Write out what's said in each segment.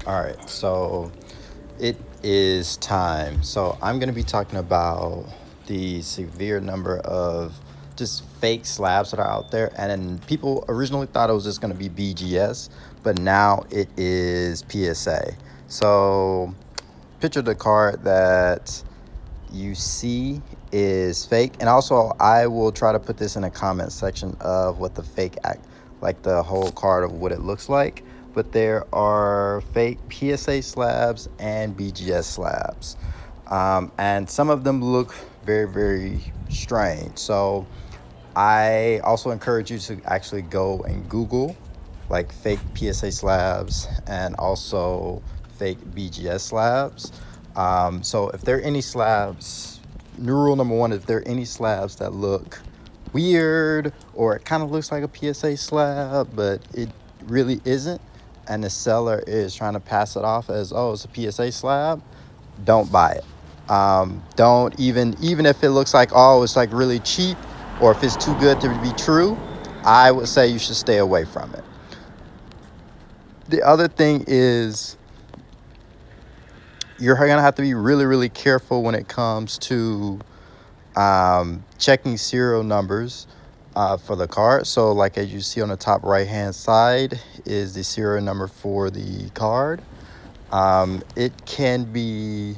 All right, so it is time. So I'm going to be talking about the severe number of just fake slabs that are out there. And then people originally thought it was just going to be BGS, but now it is PSA. So picture the card that you see is fake. And also, I will try to put this in a comment section of what the fake act, like the whole card of what it looks like. But there are fake PSA slabs and BGS slabs. And some of them look very, very strange. So I also encourage you to actually go and Google like fake PSA slabs and also fake BGS slabs. So if there are any slabs, new rule number one, if there are any slabs that look weird or it kind of looks like a PSA slab, but it really isn't, and the seller is trying to pass it off as, oh, it's a PSA slab, don't buy it. Don't even if it looks like, oh, it's like really cheap, or if it's too good to be true, I would say you should stay away from it. The other thing is you're gonna have to be really, really careful when it comes to checking serial numbers for the card. So like as you see on the top right hand side is the serial number for the card. It can be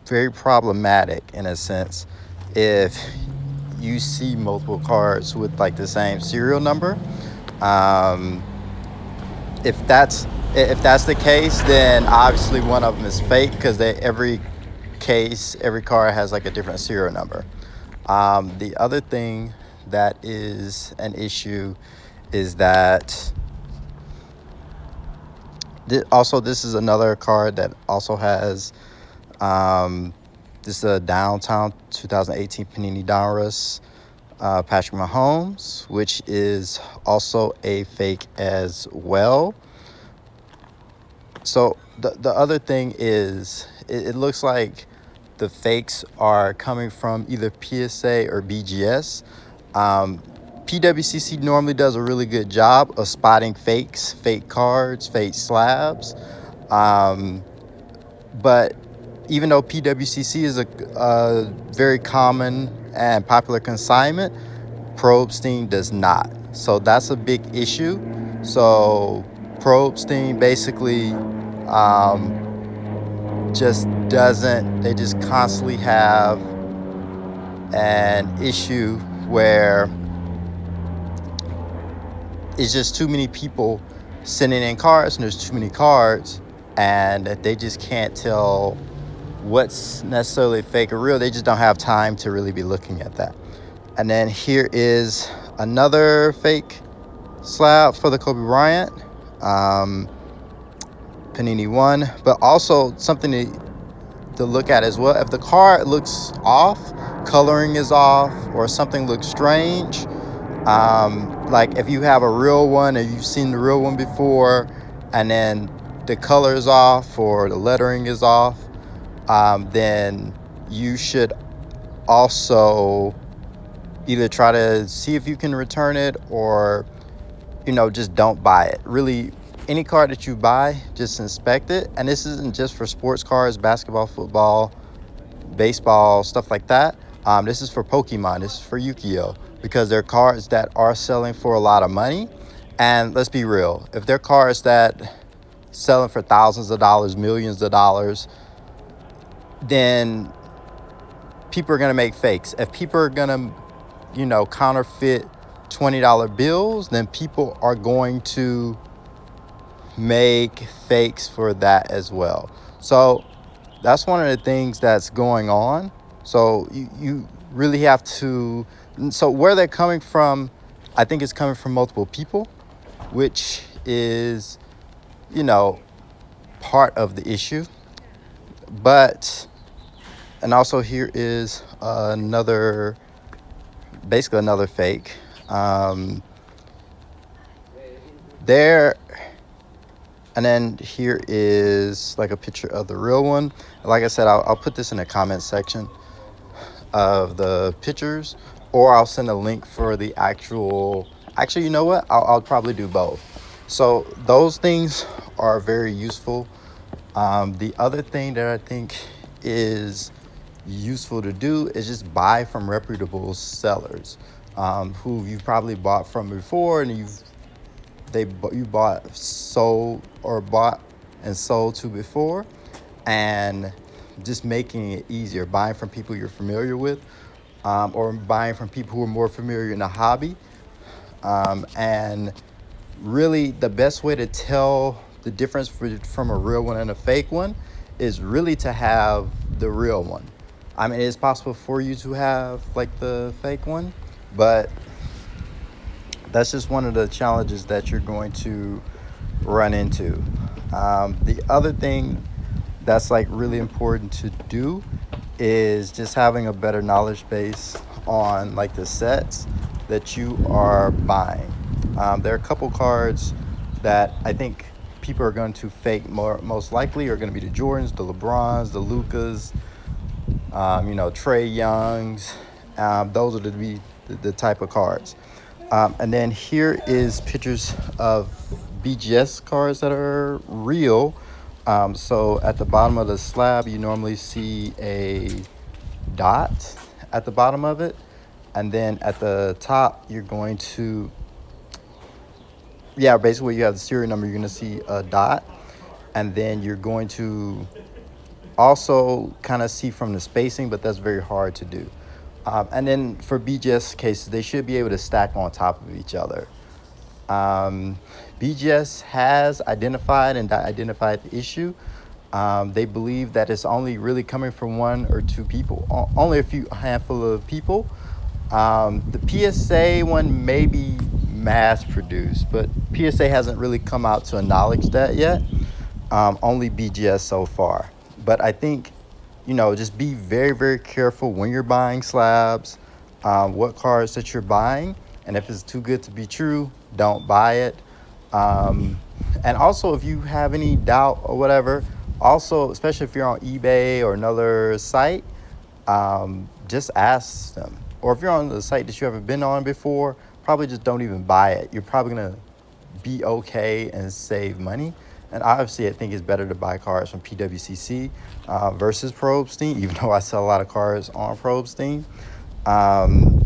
very problematic in a sense if you see multiple cards with like the same serial number. If that's the case, then obviously one of them is fake because every card has like a different serial number. The other thing that is an issue is that this is another card that also has this is a downtown 2018 Panini Donruss Patrick Mahomes, which is also a fake as well. So the other thing is it looks like the fakes are coming from either PSA or BGS. PWCC normally does a really good job of spotting fakes, fake cards, fake slabs. But even though PWCC is a very common and popular consignment, Probstein does not. So that's a big issue. So Probstein basically they just constantly have an issue where it's just too many people sending in cards and there's too many cards and they just can't tell what's necessarily fake or real. They just don't have time to really be looking at that. And then here is another fake slab for the Kobe Bryant. Panini 1, but also something to look at as well. If the card looks off, coloring is off, or something looks strange, like if you have a real one and you've seen the real one before and then the color is off or the lettering is off, then you should also either try to see if you can return it or just don't buy it. Really, any card that you buy, just inspect it. And this isn't just for sports cards, basketball, football, baseball, stuff like that. This is for Pokemon. This is for Yu-Gi-Oh! Because they're cards that are selling for a lot of money. And let's be real, if they're cards that selling for thousands of dollars, millions of dollars, then people are going to make fakes. If people are going to, counterfeit $20 bills, then people are going to make fakes for that as well. So that's one of the things that's going on. So you really have to, so where they're coming from, I think it's coming from multiple people, which is, part of the issue. But, and also here is another fake. And then here is like a picture of the real one. Like I said, I'll put this in the comment section of the pictures, or I'll send a link for the actually, you know what? I'll probably do both. So those things are very useful. The other thing that I think is useful to do is just buy from reputable sellers, who you've probably bought from before, and you bought and sold to before, and just making it easier, buying from people you're familiar with, or buying from people who are more familiar in the hobby. And really, the best way to tell the difference from a real one and a fake one is really to have the real one. I mean, it's possible for you to have like the fake one, but that's just one of the challenges that you're going to run into. The other thing that's like really important to do is just having a better knowledge base on like the sets that you are buying. There are a couple cards that I think people are going to fake most likely are going to be the Jordans, the LeBrons, the Lucas, Trey Youngs. Those are the type of cards. And then here is pictures of BGS cards that are real. So at the bottom of the slab, you normally see a dot at the bottom of it. And then at the top, you're going to, basically where you have the serial number, you're going to see a dot. And then you're going to also kind of see from the spacing, but that's very hard to do. And then for BGS cases, they should be able to stack on top of each other. BGS has identified the issue. They believe that it's only really coming from one or two people, only a handful of people. The PSA one may be mass produced, but PSA hasn't really come out to acknowledge that yet. Only BGS so far. But I think, just be very, very careful when you're buying slabs, what cards that you're buying. And if it's too good to be true, don't buy it. And also, if you have any doubt or whatever, also, especially if you're on eBay or another site, just ask them. Or if you're on the site that you haven't been on before, probably just don't even buy it. You're probably going to be okay and save money. And obviously, I think it's better to buy cards from PWCC versus Probe Steam, even though I sell a lot of cards on Probe Steam. And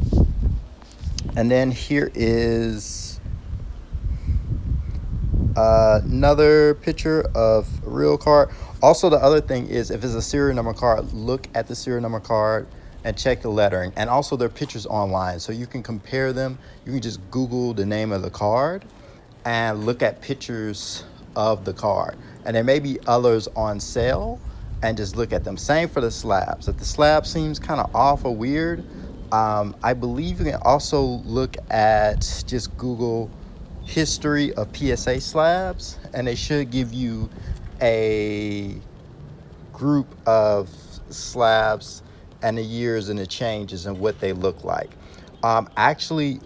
then here is another picture of a real card. Also, the other thing is, if it's a serial number card, look at the serial number card and check the lettering. And also, there are pictures online, so you can compare them. You can just Google the name of the card and look at pictures of the card. And there may be others on sale, and just look at them. Same for the slabs. If the slab seems kind of off or weird, I believe you can also look at, just Google history of PSA slabs, and they should give you a group of slabs and the years and the changes and what they look like. Actually,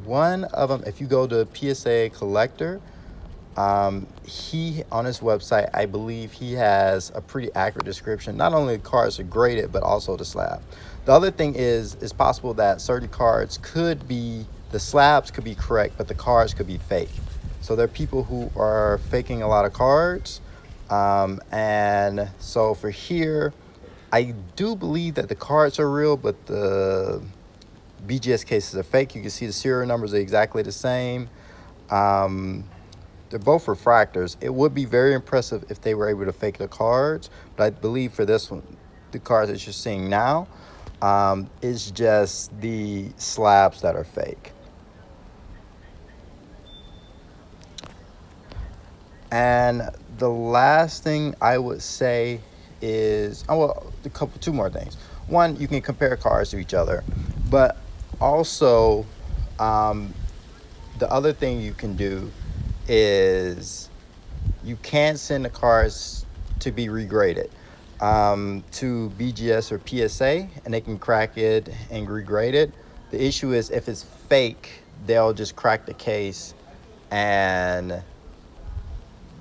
one of them, if you go to PSA Collector, he, on his website, I believe he has a pretty accurate description. Not only the cards are graded, but also the slab. The other thing is, it's possible that certain cards the slabs could be correct, but the cards could be fake. So there are people who are faking a lot of cards. And so for here, I do believe that the cards are real, but the BGS cases are fake. You can see the serial numbers are exactly the same. They're both refractors. It would be very impressive if they were able to fake the cards, but I believe for this one, the cards that you're seeing now, is just the slabs that are fake. And the last thing I would say is, two more things. One, you can compare cards to each other, but also, the other thing you can do is you can send the cards to be regraded to BGS or PSA, and they can crack it and regrade it. The issue is, if it's fake, they'll just crack the case and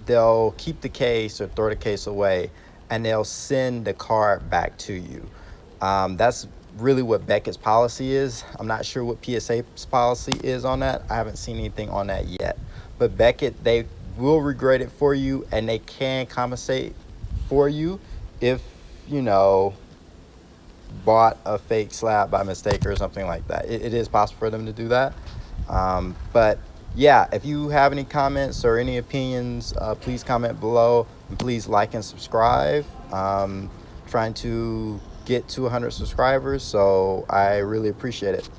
they'll keep the case or throw the case away, and they'll send the card back to you. That's really what Beckett's policy is. I'm not sure what PSA's policy is on that. I haven't seen anything on that yet. But Beckett, they will regret it for you, and they can compensate for you if you know bought a fake slab by mistake or something like that. It is possible for them to do that. But yeah, if you have any comments or any opinions, please comment below, and please like and subscribe. Trying to get to 100 subscribers, so I really appreciate it.